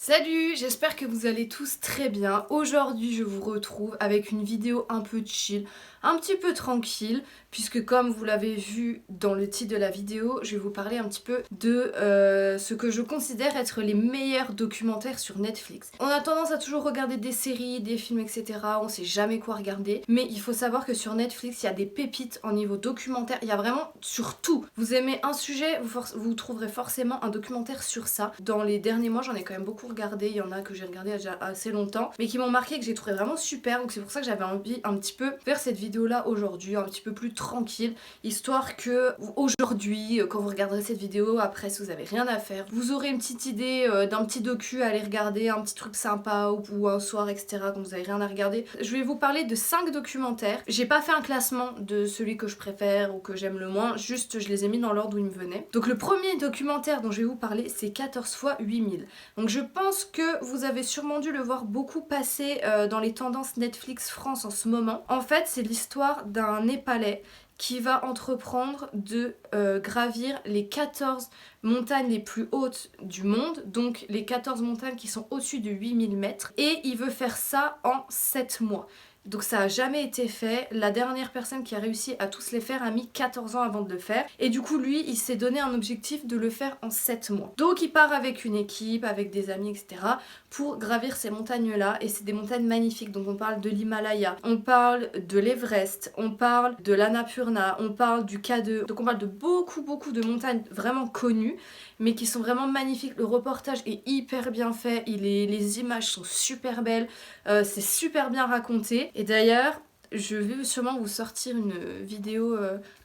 Salut, j'espère que vous allez tous très bien. Aujourd'hui, je vous retrouve avec une vidéo un peu chill, un petit peu tranquille, puisque comme vous l'avez vu dans le titre de la vidéo, je vais vous parler un petit peu de ce que je considère être les meilleurs documentaires sur Netflix. On a tendance à toujours regarder des séries, des films, etc. On sait jamais quoi regarder, mais il faut savoir que sur Netflix, il y a des pépites en niveau documentaire. Il y a vraiment sur tout. Vous aimez un sujet, vous trouverez forcément un documentaire sur ça. Dans les derniers mois, j'en ai quand même beaucoup regardé. Il y en a que j'ai regardé il y a déjà assez longtemps, mais qui m'ont marqué, que j'ai trouvé vraiment super. Donc c'est pour ça que j'avais envie un petit peu faire cette vidéo là aujourd'hui, un petit peu plus tranquille, histoire que aujourd'hui, quand vous regarderez cette vidéo, après si vous avez rien à faire, vous aurez une petite idée d'un petit docu à aller regarder, un petit truc sympa ou un soir, etc. quand vous avez rien à regarder. Je vais vous parler de 5 documentaires. J'ai pas fait un classement de celui que je préfère ou que j'aime le moins, juste je les ai mis dans l'ordre où ils me venaient. Donc le premier documentaire dont je vais vous parler, c'est 14 fois 8000. Donc je pense que vous avez sûrement dû le voir beaucoup passer dans les tendances Netflix France en ce moment. En fait, c'est l'histoire d'un Népalais qui va entreprendre de gravir les 14 montagnes les plus hautes du monde, donc les 14 montagnes qui sont au-dessus de 8000 mètres, et il veut faire ça en 7 mois. Donc ça a jamais été fait. La dernière personne qui a réussi à tous les faire a mis 14 ans avant de le faire. Et du coup, lui, il s'est donné un objectif de le faire en 7 mois. Donc il part avec une équipe, avec des amis, etc. pour gravir ces montagnes-là. Et c'est des montagnes magnifiques. Donc on parle de l'Himalaya, on parle de l'Everest, on parle de l'Annapurna, on parle du K2. Donc on parle de beaucoup de montagnes vraiment connues, mais qui sont vraiment magnifiques. Le reportage est hyper bien fait, les images sont super belles, c'est super bien raconté. Et d'ailleurs, je vais sûrement vous sortir une vidéo,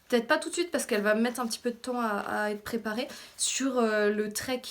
peut-être pas tout de suite parce qu'elle va mettre un petit peu de temps à être préparée, sur le trek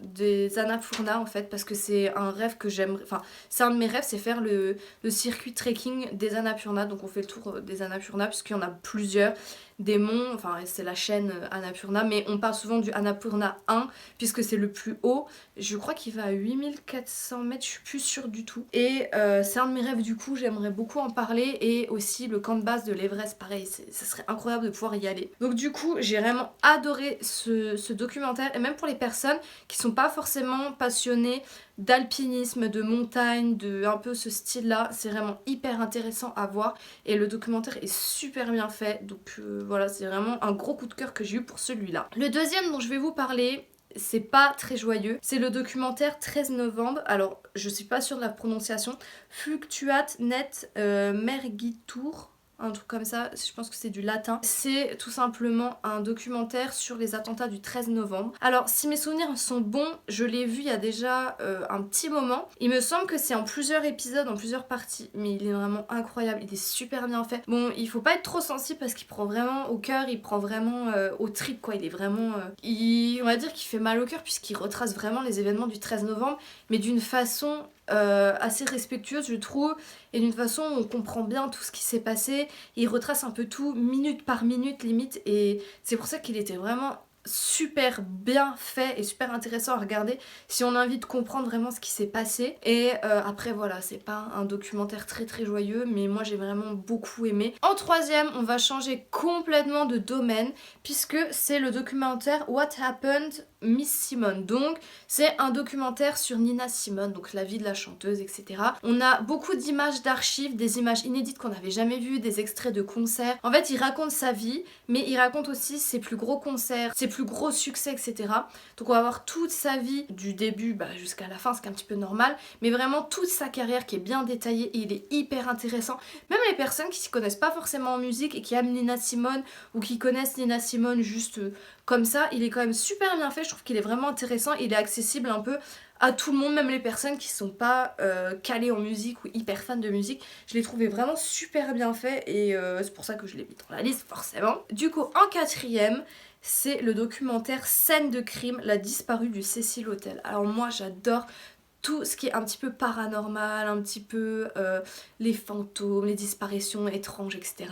des Annapurna en fait, parce que c'est un rêve que j'aime, enfin c'est un de mes rêves, c'est faire le circuit trekking des Annapurna. Donc on fait le tour des Annapurna puisqu'il y en a plusieurs, des monts, enfin c'est la chaîne Annapurna, mais on parle souvent du Annapurna 1 puisque c'est le plus haut. Je crois qu'il va à 8400 mètres, je suis plus sûre du tout. Et c'est un de mes rêves, du coup j'aimerais beaucoup en parler. Et aussi le camp de base de l'Everest, pareil, ça serait incroyable de pouvoir y aller. Donc du coup j'ai vraiment adoré ce documentaire, et même pour les personnes qui sont pas forcément passionnées d'alpinisme, de montagne, de un peu ce style là, c'est vraiment hyper intéressant à voir. Et le documentaire est super bien fait, donc voilà, c'est vraiment un gros coup de cœur que j'ai eu pour celui-là. Le deuxième dont je vais vous parler, c'est pas très joyeux, c'est le documentaire 13 novembre, alors je suis pas sûre de la prononciation, Fluctuat net mergitur, un truc comme ça, je pense que c'est du latin. C'est tout simplement un documentaire sur les attentats du 13 novembre. Alors si mes souvenirs sont bons, je l'ai vu il y a déjà un petit moment. Il me semble que c'est en plusieurs épisodes, en plusieurs parties, mais il est vraiment incroyable, il est super bien fait. Bon, il faut pas être trop sensible parce qu'il prend vraiment au cœur, il prend vraiment au trip quoi, il est vraiment... on va dire qu'il fait mal au cœur puisqu'il retrace vraiment les événements du 13 novembre, mais d'une façon assez respectueuse je trouve, et d'une façon où on comprend bien tout ce qui s'est passé. Il retrace un peu tout minute par minute limite, et c'est pour ça qu'il était vraiment super bien fait et super intéressant à regarder si on a envie de comprendre vraiment ce qui s'est passé. Et après voilà, c'est pas un documentaire très joyeux, mais moi j'ai vraiment beaucoup aimé. En troisième, on va changer complètement de domaine puisque c'est le documentaire What Happened Miss Simone. Donc c'est un documentaire sur Nina Simone, donc la vie de la chanteuse, etc. On a beaucoup d'images d'archives, des images inédites qu'on n'avait jamais vues, des extraits de concerts. En fait, il raconte sa vie, mais il raconte aussi ses plus gros concerts, ses plus gros succès, etc. Donc on va voir toute sa vie, du début jusqu'à la fin, ce qui est un petit peu normal, mais vraiment toute sa carrière qui est bien détaillée, et il est hyper intéressant. Même les personnes qui s'y connaissent pas forcément en musique et qui aiment Nina Simone, ou qui connaissent Nina Simone juste comme ça, il est quand même super bien fait. Je trouve qu'il est vraiment intéressant, il est accessible un peu à tout le monde, même les personnes qui sont pas calées en musique ou hyper fans de musique. Je l'ai trouvé vraiment super bien fait, et c'est pour ça que je l'ai mis dans la liste forcément. Du coup en quatrième, c'est le documentaire Scène de crime, la disparue du Cecil Hotel. Alors moi j'adore tout ce qui est un petit peu paranormal, un petit peu les fantômes, les disparitions étranges, etc.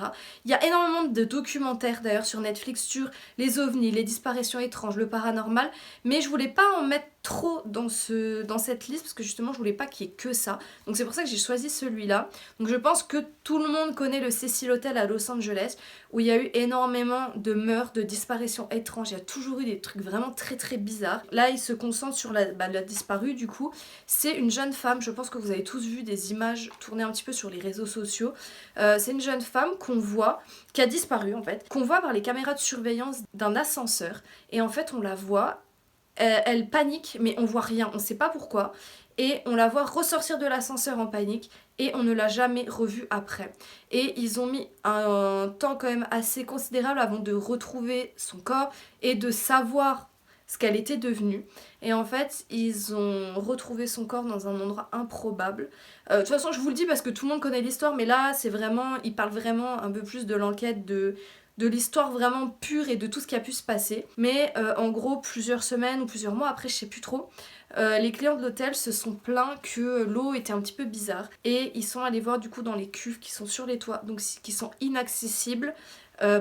Il y a énormément de documentaires d'ailleurs sur Netflix sur les ovnis, les disparitions étranges, le paranormal, mais je voulais pas en mettre trop dans cette liste parce que justement je voulais pas qu'il y ait que ça. Donc c'est pour ça que j'ai choisi celui-là. Donc je pense que tout le monde connaît le Cecil Hotel à Los Angeles où il y a eu énormément de meurtres, de disparitions étranges. Il y a toujours eu des trucs vraiment très très bizarres. Là il se concentre sur la disparue du coup. C'est une jeune femme, je pense que vous avez tous vu des images tournées un petit peu sur les réseaux sociaux. C'est une jeune femme qu'on voit, qui a disparu en fait, qu'on voit par les caméras de surveillance d'un ascenseur. Et en fait on la voit, elle panique mais on voit rien, on sait pas pourquoi. Et on la voit ressortir de l'ascenseur en panique et on ne l'a jamais revue après. Et ils ont mis un temps quand même assez considérable avant de retrouver son corps et de savoir ce qu'elle était devenue. Et en fait, ils ont retrouvé son corps dans un endroit improbable. De toute façon, je vous le dis parce que tout le monde connaît l'histoire, mais là, c'est vraiment, ils parlent vraiment un peu plus de l'enquête, de l'histoire vraiment pure et de tout ce qui a pu se passer. Mais en gros, plusieurs semaines ou plusieurs mois après, je sais plus trop, les clients de l'hôtel se sont plaints que l'eau était un petit peu bizarre. Et ils sont allés voir du coup dans les cuves qui sont sur les toits, donc qui sont inaccessibles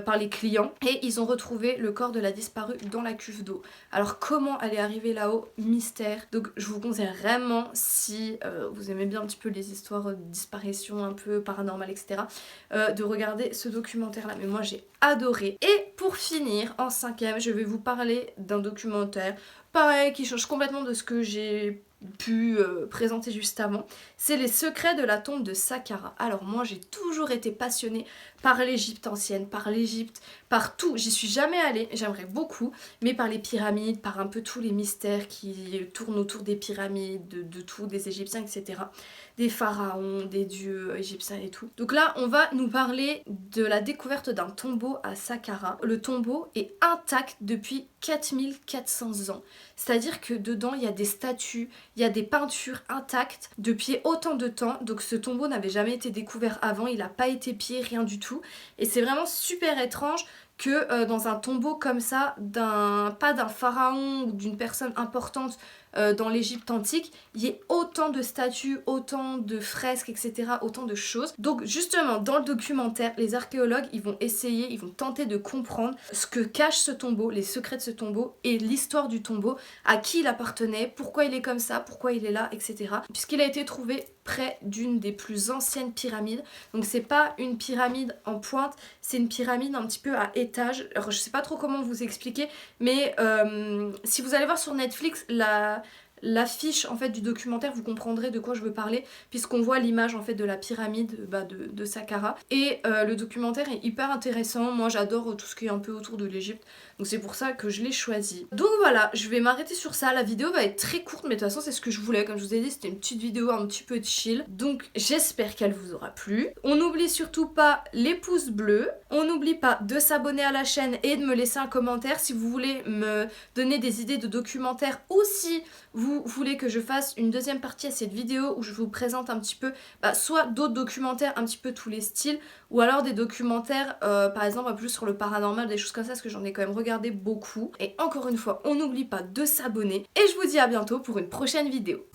par les clients, et ils ont retrouvé le corps de la disparue dans la cuve d'eau. Alors comment elle est arrivée là-haut, mystère. Donc je vous conseille vraiment, si vous aimez bien un petit peu les histoires de disparition un peu paranormales, etc., de regarder ce documentaire là. Mais moi j'ai adoré. Et pour finir, en 5e, je vais vous parler d'un documentaire pareil qui change complètement de ce que j'ai pu présenter juste avant. C'est les secrets de la tombe de Saqqara. Alors moi j'ai toujours été passionnée par l'Égypte ancienne, par l'Égypte, par tout. J'y suis jamais allée, j'aimerais beaucoup, mais par les pyramides, par un peu tous les mystères qui tournent autour des pyramides, de tout, des Égyptiens, etc. Des pharaons, des dieux égyptiens et tout. Donc là on va nous parler de la découverte d'un tombeau à Saqqara. Le tombeau est intact depuis 4400 ans. C'est-à-dire que dedans il y a des statues, il y a des peintures intactes depuis autant de temps. Donc ce tombeau n'avait jamais été découvert avant, il n'a pas été pillé, rien du tout. Et c'est vraiment super étrange que dans un tombeau comme ça, pas d'un pharaon ou d'une personne importante dans l'Égypte antique, il y ait autant de statues, autant de fresques, etc., autant de choses. Donc justement, dans le documentaire, les archéologues, ils vont tenter de comprendre ce que cache ce tombeau, les secrets de ce tombeau et l'histoire du tombeau, à qui il appartenait, pourquoi il est comme ça, pourquoi il est là, etc. Puisqu'il a été trouvé près d'une des plus anciennes pyramides. Donc c'est pas une pyramide en pointe, c'est une pyramide un petit peu à étage. Alors je sais pas trop comment vous expliquer, mais si vous allez voir sur Netflix l'affiche en fait du documentaire, vous comprendrez de quoi je veux parler, puisqu'on voit l'image en fait de la pyramide de Saqqara. Et le documentaire est hyper intéressant. Moi j'adore tout ce qui est un peu autour de l'Égypte, donc c'est pour ça que je l'ai choisi. Donc voilà, je vais m'arrêter sur ça. La vidéo va être très courte, mais de toute façon c'est ce que je voulais. Comme je vous ai dit, c'était une petite vidéo un petit peu chill, donc j'espère qu'elle vous aura plu. On n'oublie surtout pas les pouces bleus, on n'oublie pas de s'abonner à la chaîne et de me laisser un commentaire si vous voulez me donner des idées de documentaires, ou si vous voulez que je fasse une deuxième partie à cette vidéo où je vous présente un petit peu soit d'autres documentaires, un petit peu tous les styles, ou alors des documentaires par exemple un peu plus sur le paranormal, des choses comme ça, parce que j'en ai quand même regardé beaucoup. Et encore une fois, on n'oublie pas de s'abonner et je vous dis à bientôt pour une prochaine vidéo.